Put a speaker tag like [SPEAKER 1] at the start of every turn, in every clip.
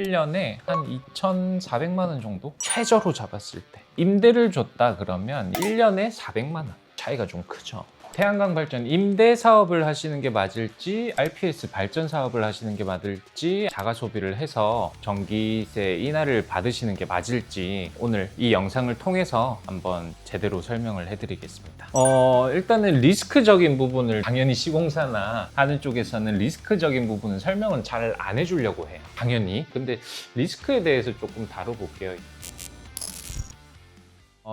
[SPEAKER 1] 1년에 한 2,400만 원 정도? 최저로 잡았을 때 임대를 줬다 그러면 1년에 400만 원 차이가 좀 크죠. 태양광 발전 임대 사업을 하시는 게 맞을지 RPS 발전 사업을 하시는 게 맞을지 자가 소비를 해서 전기세 인하를 받으시는 게 맞을지 오늘 이 영상을 통해서 한번 제대로 설명을 해드리겠습니다. 일단은 리스크적인 부분을 당연히 시공사나 하는 쪽에서는 리스크적인 부분은 설명은 잘 안 해주려고 해요. 당연히. 근데 리스크에 대해서 조금 다뤄볼게요.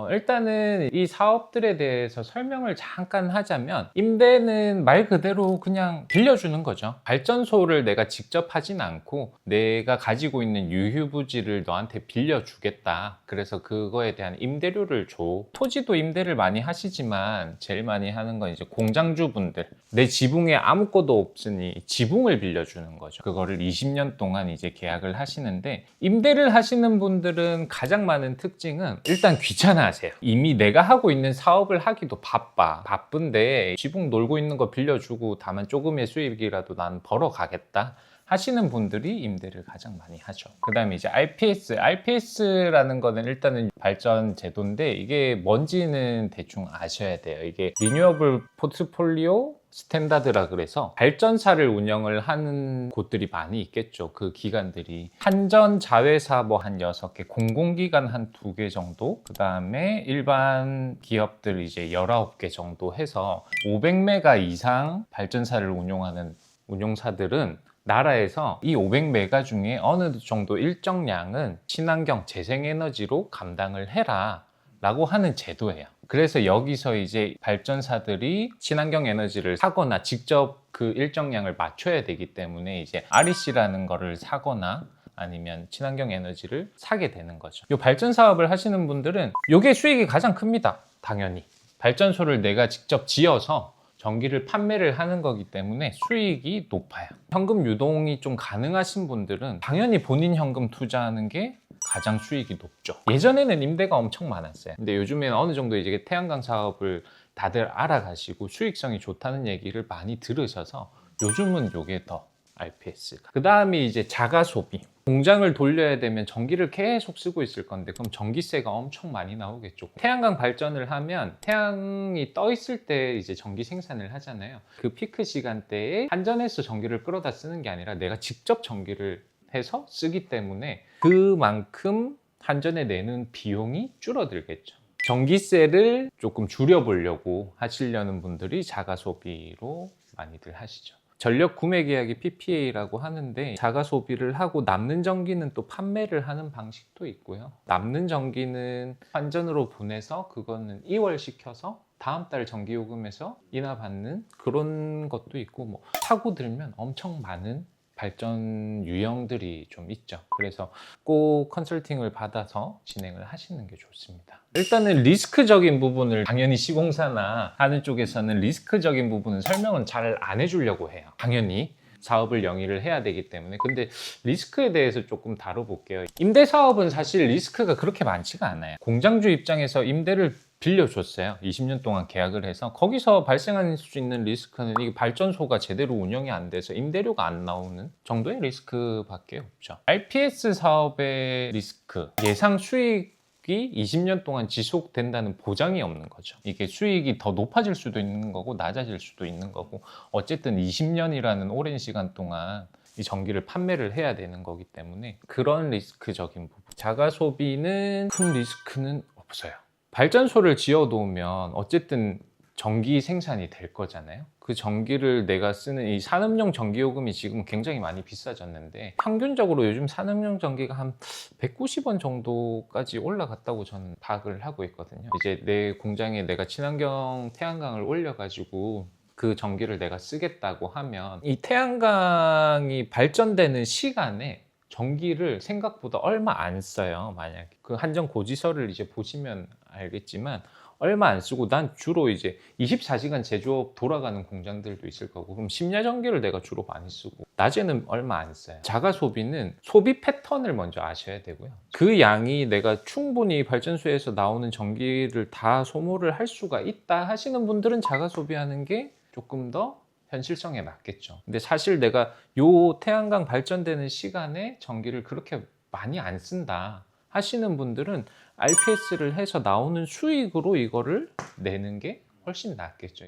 [SPEAKER 1] 일단은 이 사업들에 대해서 설명을 잠깐 하자면 임대는 말 그대로 그냥 빌려주는 거죠. 발전소를 내가 직접 하진 않고 내가 가지고 있는 유휴부지를 너한테 빌려주겠다. 그래서 그거에 대한 임대료를 줘. 토지도 임대를 많이 하시지만 제일 많이 하는 건 이제 공장주분들, 내 지붕에 아무것도 없으니 지붕을 빌려주는 거죠. 그거를 20년 동안 이제 계약을 하시는데, 임대를 하시는 분들은 가장 많은 특징은 일단 귀찮아하세요. 이미 내가 하고 있는 사업을 하기도 바쁜데 지붕 놀고 있는 거 빌려주고 다만 조금의 수익이라도 난 벌어 가겠다 하시는 분들이 임대를 가장 많이 하죠. 그 다음에 이제 RPS라는 거는 일단은 발전 제도인데, 이게 뭔지는 대충 아셔야 돼요. 이게 리뉴어블 포트폴리오 스탠다드라 그래서 발전사를 운영을 하는 곳들이 많이 있겠죠. 그 기관들이 한전 자회사 뭐 한 6개, 공공기관 한 2개 정도, 그 다음에 일반 기업들 이제 19개 정도 해서 500메가 이상 발전사를 운용하는 운용사들은 나라에서 이 500메가 중에 어느 정도 일정량은 친환경 재생에너지로 감당을 해라 라고 하는 제도예요. 그래서 여기서 이제 발전사들이 친환경 에너지를 사거나 직접 그 일정량을 맞춰야 되기 때문에 이제 REC라는 거를 사거나 아니면 친환경 에너지를 사게 되는 거죠. 이 발전 사업을 하시는 분들은 이게 수익이 가장 큽니다. 당연히 발전소를 내가 직접 지어서 전기를 판매를 하는 거기 때문에 수익이 높아요. 현금 유동이 좀 가능하신 분들은 당연히 본인 현금 투자하는 게 가장 수익이 높죠. 예전에는 임대가 엄청 많았어요. 근데 요즘에는 어느 정도 이제 태양광 사업을 다들 알아가시고 수익성이 좋다는 얘기를 많이 들으셔서 요즘은 요게 더 RPS가. 그 다음에 이제 자가 소비. 공장을 돌려야 되면 전기를 계속 쓰고 있을 건데 그럼 전기세가 엄청 많이 나오겠죠. 태양광 발전을 하면 태양이 떠 있을 때 이제 전기 생산을 하잖아요. 그 피크 시간대에 한전에서 전기를 끌어다 쓰는 게 아니라 내가 직접 전기를 해서 쓰기 때문에 그만큼 한전에 내는 비용이 줄어들겠죠. 전기세를 조금 줄여보려고 하시려는 분들이 자가 소비로 많이들 하시죠. 전력 구매 계약이 PPA라고 하는데 자가 소비를 하고 남는 전기는 또 판매를 하는 방식도 있고요. 남는 전기는 한전으로 보내서 그거는 이월시켜서 다음 달 전기요금에서 인하받는 그런 것도 있고, 뭐 사고 들면 엄청 많은 발전 유형들이 좀 있죠. 그래서 꼭 컨설팅을 받아서 진행을 하시는 게 좋습니다. 일단은 리스크적인 부분을 당연히 시공사나 하는 쪽에서는 리스크적인 부분은 설명은 잘 안 해주려고 해요. 당연히 사업을 영위를 해야 되기 때문에. 근데 리스크에 대해서 조금 다뤄볼게요. 임대 사업은 사실 리스크가 그렇게 많지가 않아요. 공장주 입장에서 임대를 빌려줬어요. 20년 동안 계약을 해서 거기서 발생할 수 있는 리스크는 이 발전소가 제대로 운영이 안 돼서 임대료가 안 나오는 정도의 리스크밖에 없죠. RPS 사업의 리스크, 예상 수익이 20년 동안 지속된다는 보장이 없는 거죠. 이게 수익이 더 높아질 수도 있는 거고 낮아질 수도 있는 거고, 어쨌든 20년이라는 오랜 시간 동안 이 전기를 판매를 해야 되는 거기 때문에 그런 리스크적인 부분. 자가 소비는 큰 리스크는 없어요. 발전소를 지어 놓으면 어쨌든 전기 생산이 될 거잖아요. 그 전기를 내가 쓰는 이 산업용 전기요금이 지금 굉장히 많이 비싸졌는데 평균적으로 요즘 산업용 전기가 한 190원 정도까지 올라갔다고 저는 파악을 하고 있거든요. 이제 내 공장에 내가 친환경 태양광을 올려가지고 그 전기를 내가 쓰겠다고 하면 이 태양광이 발전되는 시간에 전기를 생각보다 얼마 안 써요. 만약에 그 한전 고지서를 이제 보시면 알겠지만 얼마 안 쓰고, 난 주로 이제 24시간 제조업 돌아가는 공장들도 있을 거고, 그럼 심야 전기를 내가 주로 많이 쓰고 낮에는 얼마 안 써요. 자가 소비는 소비 패턴을 먼저 아셔야 되고요. 그 양이 내가 충분히 발전소에서 나오는 전기를 다 소모를 할 수가 있다 하시는 분들은 자가 소비하는 게 조금 더 현실성에 맞겠죠. 근데 사실 내가 요 태양광 발전되는 시간에 전기를 그렇게 많이 안 쓴다 하시는 분들은 RPS를 해서 나오는 수익으로 이거를 내는 게 훨씬 낫겠죠.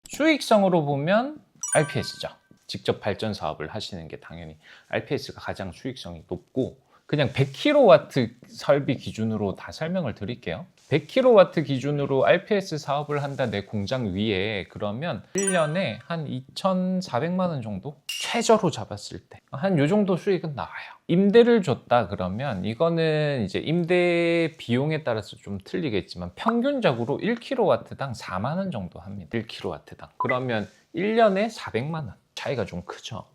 [SPEAKER 1] 수익성으로 보면 RPS죠. 직접 발전 사업을 하시는 게 당연히 RPS가 가장 수익성이 높고, 그냥 100kW 설비 기준으로 다 설명을 드릴게요. 100kW 기준으로 RPS 사업을 한다 내 공장 위에, 그러면 1년에 한 2,400만 원 정도? 최저로 잡았을 때 한 요 정도 수익은 나와요. 임대를 줬다 그러면 이거는 이제 임대 비용에 따라서 좀 틀리겠지만 평균적으로 1kW당 4만 원 정도 합니다. 1kW당. 그러면 1년에 400만 원. 차이가 좀 크죠.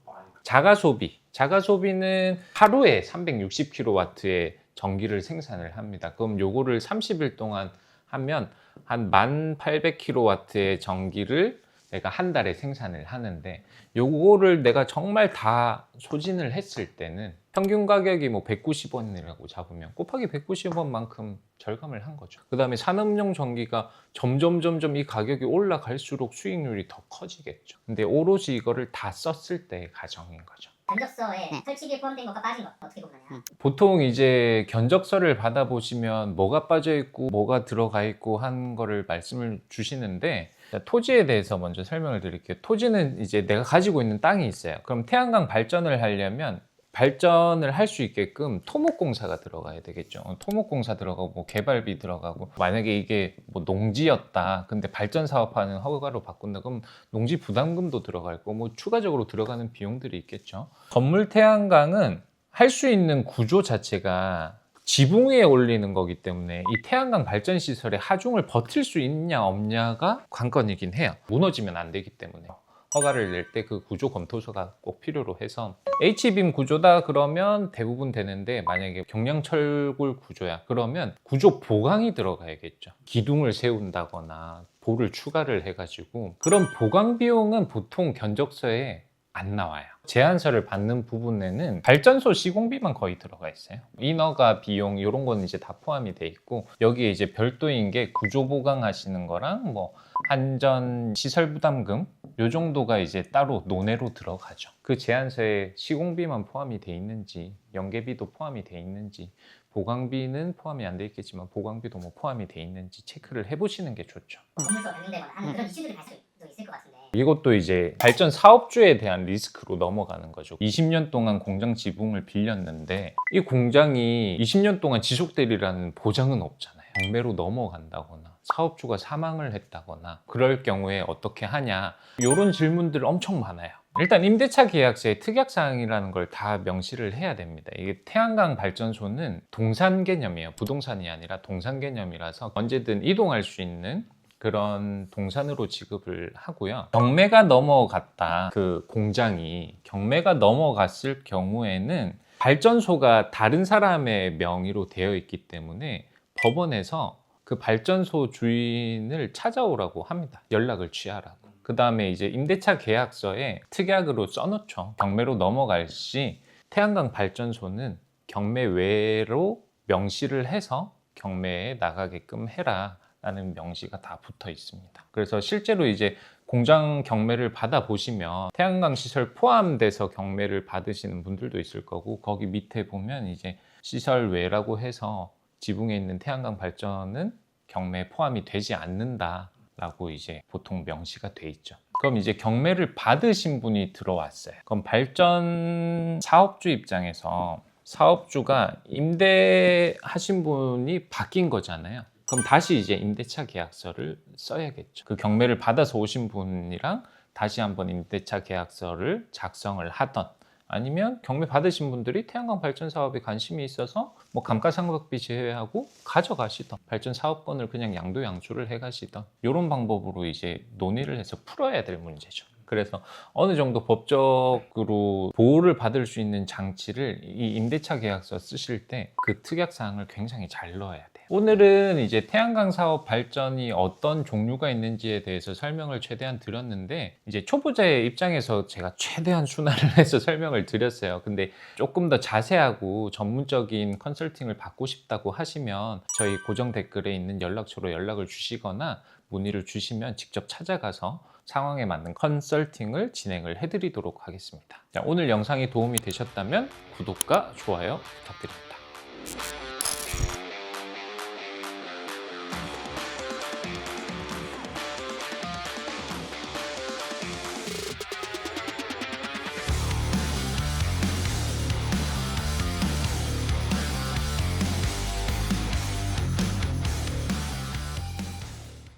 [SPEAKER 1] 자가소비는 하루에 360kW의 전기를 생산을 합니다. 그럼 요거를 30일 동안 하면 한 1800kW의 전기를 내가 한 달에 생산을 하는데, 요거를 내가 정말 다 소진을 했을 때는 평균 가격이 뭐 190원이라고 잡으면 곱하기 190원만큼 절감을 한 거죠. 그 다음에 산업용 전기가 점점 이 가격이 올라갈수록 수익률이 더 커지겠죠. 근데 오롯이 이거를 다 썼을 때의 가정인 거죠.
[SPEAKER 2] 견적서에 설치기에 포함된 것과 빠진 것 어떻게 구분하냐?
[SPEAKER 1] 보통 이제 견적서를 받아보시면 뭐가 빠져 있고 뭐가 들어가 있고 한 거를 말씀을 주시는데, 토지에 대해서 먼저 설명을 드릴게요. 토지는 이제 내가 가지고 있는 땅이 있어요. 그럼 태양광 발전을 하려면 발전을 할 수 있게끔 토목공사가 들어가야 되겠죠. 토목공사 들어가고 뭐 개발비 들어가고, 만약에 이게 뭐 농지였다 근데 발전 사업하는 허가로 바꾼다 그럼 농지 부담금도 들어갈 거고 뭐 추가적으로 들어가는 비용들이 있겠죠. 건물 태양광은 할 수 있는 구조 자체가 지붕 위에 올리는 거기 때문에 이 태양광 발전 시설의 하중을 버틸 수 있냐 없냐가 관건이긴 해요. 무너지면 안 되기 때문에. 허가를 낼 때 그 구조 검토서가 꼭 필요로 해서, H빔 구조다 그러면 대부분 되는데, 만약에 경량철골 구조야 그러면 구조 보강이 들어가야겠죠. 기둥을 세운다거나 볼을 추가를 해가지고, 그런 보강 비용은 보통 견적서에 안 나와요. 제안서를 받는 부분에는 발전소 시공비만 거의 들어가 있어요. 인허가 비용 이런 건 이제 다 포함이 돼 있고, 여기에 이제 별도인 게 구조 보강하시는 거랑 뭐 한전 시설 부담금 요 정도가 이제 따로 논외로 들어가죠. 그 제안서에 시공비만 포함이 돼 있는지, 연계비도 포함이 돼 있는지, 보강비는 포함이 안 돼 있겠지만 보강비도 뭐 포함이 돼 있는지 체크를 해보시는 게 좋죠.
[SPEAKER 2] 건물주가 변경되거나 하는 그런 이슈들이 갈 수도 있을 것 같은데.
[SPEAKER 1] 이것도 이제 발전 사업주에 대한 리스크로 넘어가는 거죠. 20년 동안 공장 지붕을 빌렸는데 이 공장이 20년 동안 지속되리라는 보장은 없잖아요. 경매로 넘어간다거나 사업주가 사망을 했다거나 그럴 경우에 어떻게 하냐, 이런 질문들 엄청 많아요. 일단 임대차 계약서에 특약사항이라는 걸 다 명시를 해야 됩니다. 이게 태양광 발전소는 동산 개념이에요. 부동산이 아니라 동산 개념이라서 언제든 이동할 수 있는 그런 동산으로 지급을 하고요. 경매가 넘어갔다, 그 공장이 경매가 넘어갔을 경우에는 발전소가 다른 사람의 명의로 되어 있기 때문에 법원에서 그 발전소 주인을 찾아오라고 합니다. 연락을 취하라고. 그 다음에 이제 임대차 계약서에 특약으로 써놓죠. 경매로 넘어갈 시 태양광 발전소는 경매 외로 명시를 해서 경매에 나가게끔 해라 라는 명시가 다 붙어 있습니다. 그래서 실제로 이제 공장 경매를 받아 보시면 태양광 시설 포함돼서 경매를 받으시는 분들도 있을 거고, 거기 밑에 보면 이제 시설 외라고 해서 지붕에 있는 태양광 발전은 경매에 포함이 되지 않는다 라고 이제 보통 명시가 돼 있죠. 그럼 이제 경매를 받으신 분이 들어왔어요. 그럼 발전 사업주 입장에서 사업주가 임대하신 분이 바뀐 거잖아요. 그럼 다시 이제 임대차 계약서를 써야겠죠. 그 경매를 받아서 오신 분이랑 다시 한번 임대차 계약서를 작성을 하던, 아니면 경매 받으신 분들이 태양광 발전 사업에 관심이 있어서 뭐 감가상각비 제외하고 가져가시던, 발전 사업권을 그냥 양도양수를 해가시던, 이런 방법으로 이제 논의를 해서 풀어야 될 문제죠. 그래서 어느 정도 법적으로 보호를 받을 수 있는 장치를 이 임대차 계약서 쓰실 때 그 특약사항을 굉장히 잘 넣어야 돼요. 오늘은 이제 태양광 사업 발전이 어떤 종류가 있는지에 대해서 설명을 최대한 드렸는데, 이제 초보자의 입장에서 제가 최대한 순화를 해서 설명을 드렸어요. 근데 조금 더 자세하고 전문적인 컨설팅을 받고 싶다고 하시면 저희 고정 댓글에 있는 연락처로 연락을 주시거나 문의를 주시면 직접 찾아가서 상황에 맞는 컨설팅을 진행을 해드리도록 하겠습니다. 자, 오늘 영상이 도움이 되셨다면 구독과 좋아요 부탁드립니다.